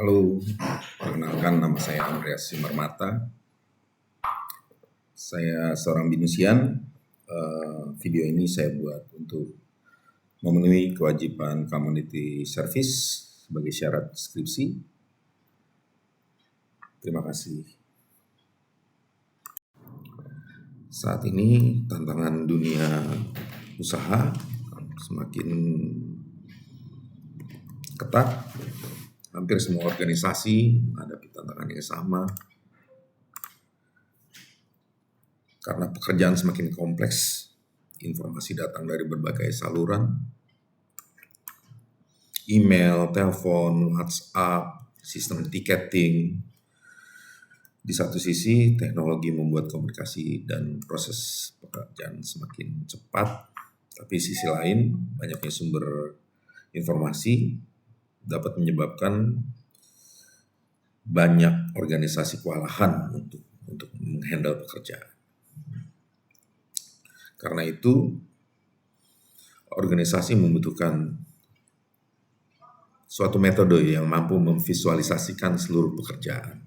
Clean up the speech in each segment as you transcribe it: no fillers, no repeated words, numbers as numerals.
Halo, perkenalkan nama saya Andreas Simarmata. Saya seorang binusian. Video ini saya buat untuk memenuhi kewajiban community service sebagai syarat skripsi. Terima kasih. Saat ini tantangan dunia usaha semakin ketat. Hampir semua organisasi menghadapi tantangan yang sama karena pekerjaan semakin kompleks, informasi datang dari berbagai saluran, email, telepon, WhatsApp, sistem tiketing. Di satu sisi, teknologi membuat komunikasi dan proses pekerjaan semakin cepat, tapi sisi lain, banyaknya sumber informasi dapat menyebabkan banyak organisasi kewalahan untuk menghandle pekerjaan. Karena itu, organisasi membutuhkan suatu metode yang mampu memvisualisasikan seluruh pekerjaan,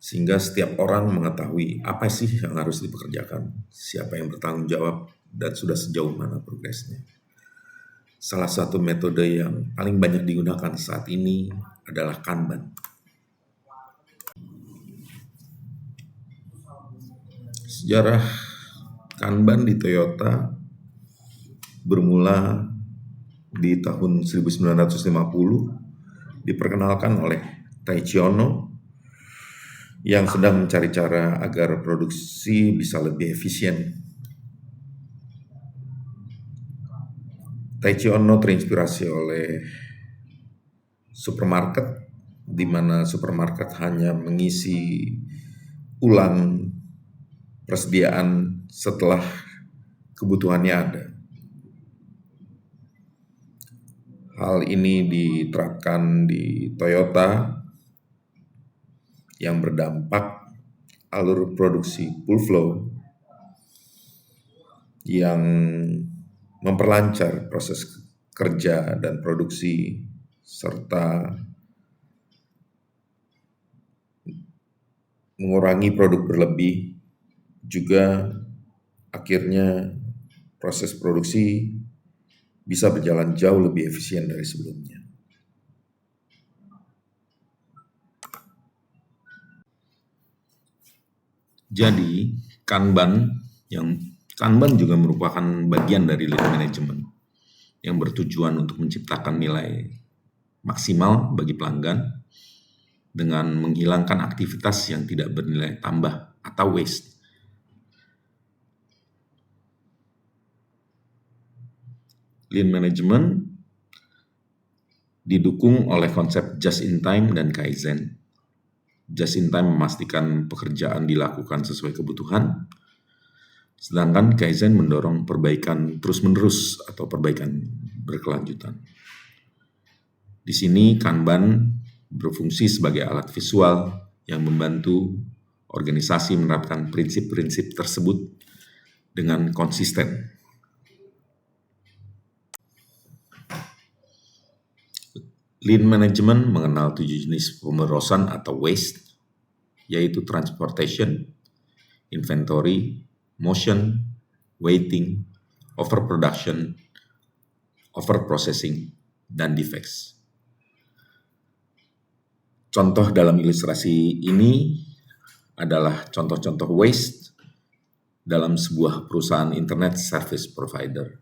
sehingga setiap orang mengetahui apa sih yang harus dipekerjakan, siapa yang bertanggung jawab, dan sudah sejauh mana progresnya. Salah satu metode yang paling banyak digunakan saat ini adalah Kanban. Sejarah Kanban di Toyota bermula di tahun 1950, diperkenalkan oleh Taiichi Ohno yang sedang mencari cara agar produksi bisa lebih efisien. Taiichi Ohno terinspirasi oleh supermarket, di mana supermarket hanya mengisi ulang persediaan setelah kebutuhannya ada. Hal ini diterapkan di Toyota yang berdampak alur produksi full flow yang memperlancar proses kerja dan produksi serta mengurangi produk berlebih, juga akhirnya proses produksi bisa berjalan jauh lebih efisien dari sebelumnya. Jadi, Kanban juga merupakan bagian dari lean management yang bertujuan untuk menciptakan nilai maksimal bagi pelanggan dengan menghilangkan aktivitas yang tidak bernilai tambah atau waste. Lean management didukung oleh konsep just in time dan Kaizen. Just in time memastikan pekerjaan dilakukan sesuai kebutuhan, sedangkan Kaizen mendorong perbaikan terus-menerus atau perbaikan berkelanjutan. Di sini Kanban berfungsi sebagai alat visual yang membantu organisasi menerapkan prinsip-prinsip tersebut dengan konsisten. Lean management mengenal 7 jenis pemborosan atau waste, yaitu transportation, inventory, motion, waiting, overproduction, overprocessing, dan defects. Contoh dalam ilustrasi ini adalah contoh-contoh waste dalam sebuah perusahaan internet service provider.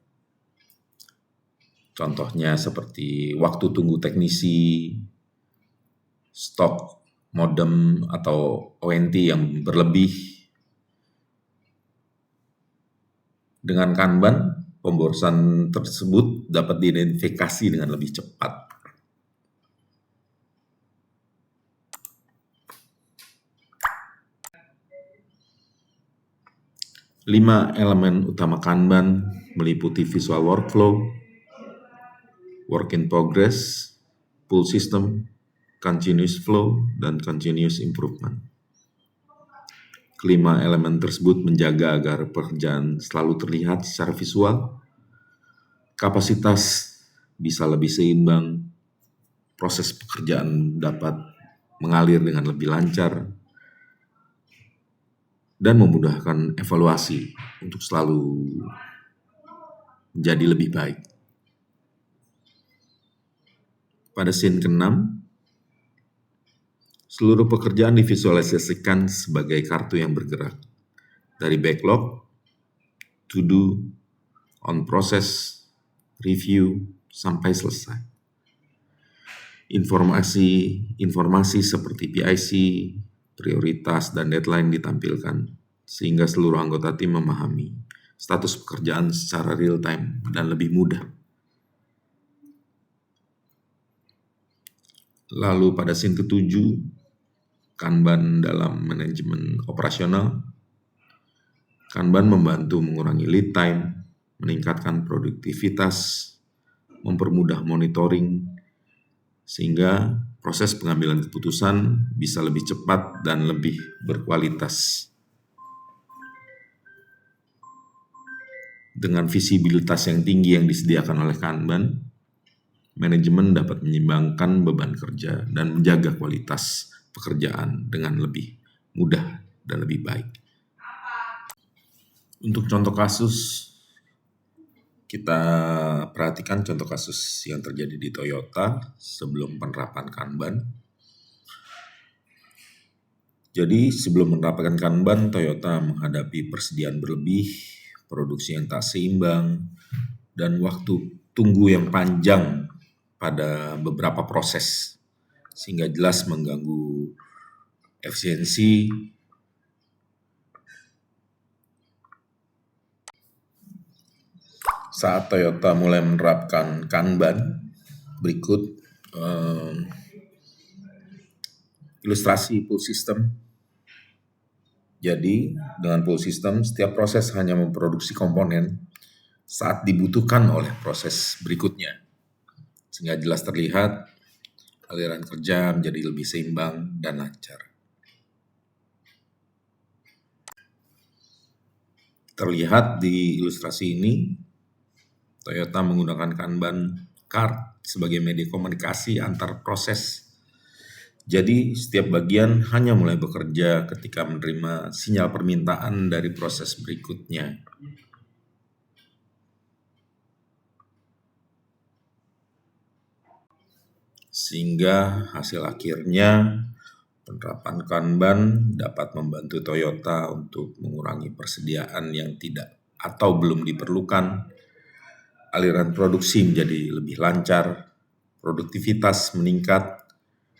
Contohnya seperti waktu tunggu teknisi, stok modem atau ONT yang berlebih. Dengan Kanban, pemborosan tersebut dapat diidentifikasi dengan lebih cepat. Lima elemen utama Kanban meliputi visual workflow, work in progress, pull system, continuous flow, dan continuous improvement. Kelima elemen tersebut menjaga agar pekerjaan selalu terlihat secara visual, kapasitas bisa lebih seimbang, proses pekerjaan dapat mengalir dengan lebih lancar, dan memudahkan evaluasi untuk selalu menjadi lebih baik. Pada scene ke-6, seluruh pekerjaan divisualisasikan sebagai kartu yang bergerak, dari backlog, to do, on process, review, sampai selesai. Informasi seperti PIC, prioritas, dan deadline ditampilkan, sehingga seluruh anggota tim memahami status pekerjaan secara real time dan lebih mudah. Lalu pada scene ke-7, Kanban dalam manajemen operasional. Kanban membantu mengurangi lead time, meningkatkan produktivitas, mempermudah monitoring, sehingga proses pengambilan keputusan bisa lebih cepat dan lebih berkualitas. Dengan visibilitas yang tinggi yang disediakan oleh Kanban, manajemen dapat menyeimbangkan beban kerja dan menjaga kualitas pekerjaan dengan lebih mudah dan lebih baik. Untuk contoh kasus, kita perhatikan contoh kasus yang terjadi di Toyota sebelum penerapan Kanban. Jadi sebelum menerapkan Kanban, Toyota menghadapi persediaan berlebih, produksi yang tak seimbang, dan waktu tunggu yang panjang pada beberapa proses, sehingga jelas mengganggu efisiensi. Saat Toyota mulai menerapkan Kanban, berikut ilustrasi pull system. Jadi, dengan pull system, setiap proses hanya memproduksi komponen saat dibutuhkan oleh proses berikutnya, sehingga jelas terlihat aliran kerja menjadi lebih seimbang dan lancar. Terlihat di ilustrasi ini, Toyota menggunakan Kanban card sebagai media komunikasi antar proses. Jadi setiap bagian hanya mulai bekerja ketika menerima sinyal permintaan dari proses berikutnya. Sehingga hasil akhirnya penerapan Kanban dapat membantu Toyota untuk mengurangi persediaan yang tidak atau belum diperlukan, aliran produksi menjadi lebih lancar, produktivitas meningkat,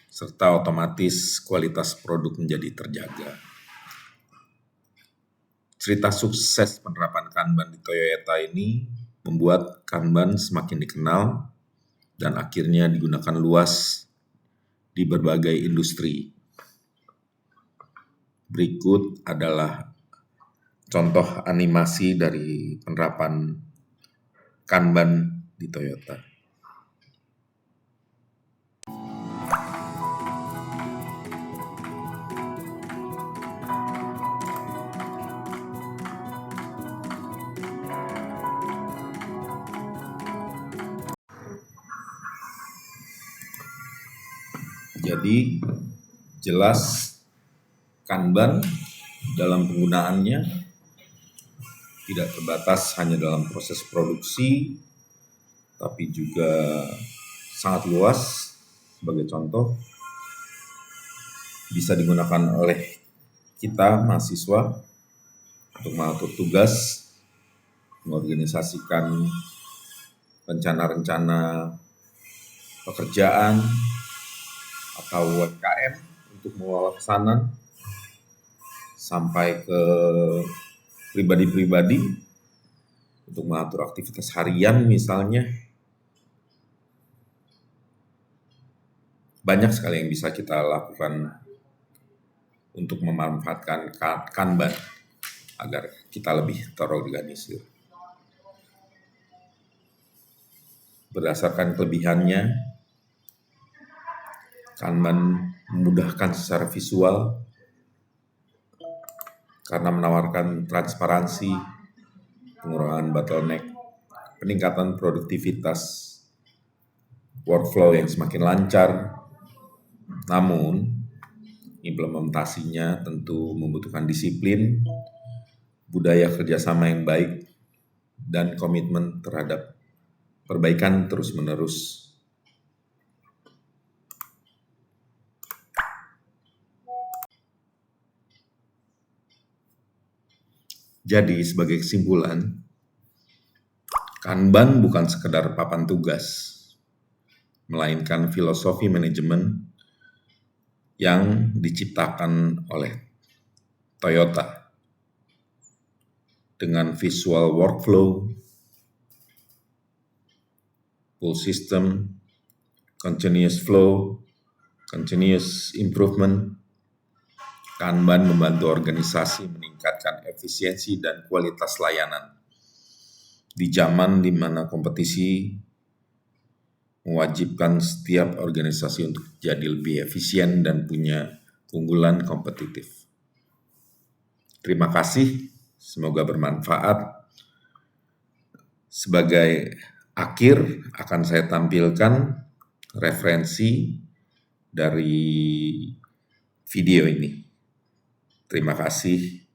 serta otomatis kualitas produk menjadi terjaga. Cerita sukses penerapan Kanban di Toyota ini membuat Kanban semakin dikenal dan akhirnya digunakan luas di berbagai industri. Berikut adalah contoh animasi dari penerapan Kanban di Toyota. Jadi jelas Kanban dalam penggunaannya tidak terbatas hanya dalam proses produksi, tapi juga sangat luas. Sebagai contoh, bisa digunakan oleh kita mahasiswa untuk mengatur tugas, mengorganisasikan rencana-rencana pekerjaan atau UMKM untuk mengelola pesanan, sampai ke pribadi-pribadi untuk mengatur aktivitas harian misalnya. Banyak sekali yang bisa kita lakukan untuk memanfaatkan Kanban agar kita lebih terorganisir. Berdasarkan kelebihannya, Kanban memudahkan secara visual karena menawarkan transparansi, pengurangan bottleneck, peningkatan produktivitas, workflow yang semakin lancar. Namun, implementasinya tentu membutuhkan disiplin, budaya kerjasama yang baik, dan komitmen terhadap perbaikan terus-menerus. Jadi, sebagai kesimpulan, Kanban bukan sekedar papan tugas, melainkan filosofi manajemen yang diciptakan oleh Toyota dengan visual workflow, full system, continuous flow, continuous improvement. Kanban membantu organisasi meningkatkan efisiensi dan kualitas layanan. Di zaman di mana kompetisi mewajibkan setiap organisasi untuk jadi lebih efisien dan punya keunggulan kompetitif. Terima kasih, semoga bermanfaat. Sebagai akhir akan saya tampilkan referensi dari video ini. Terima kasih.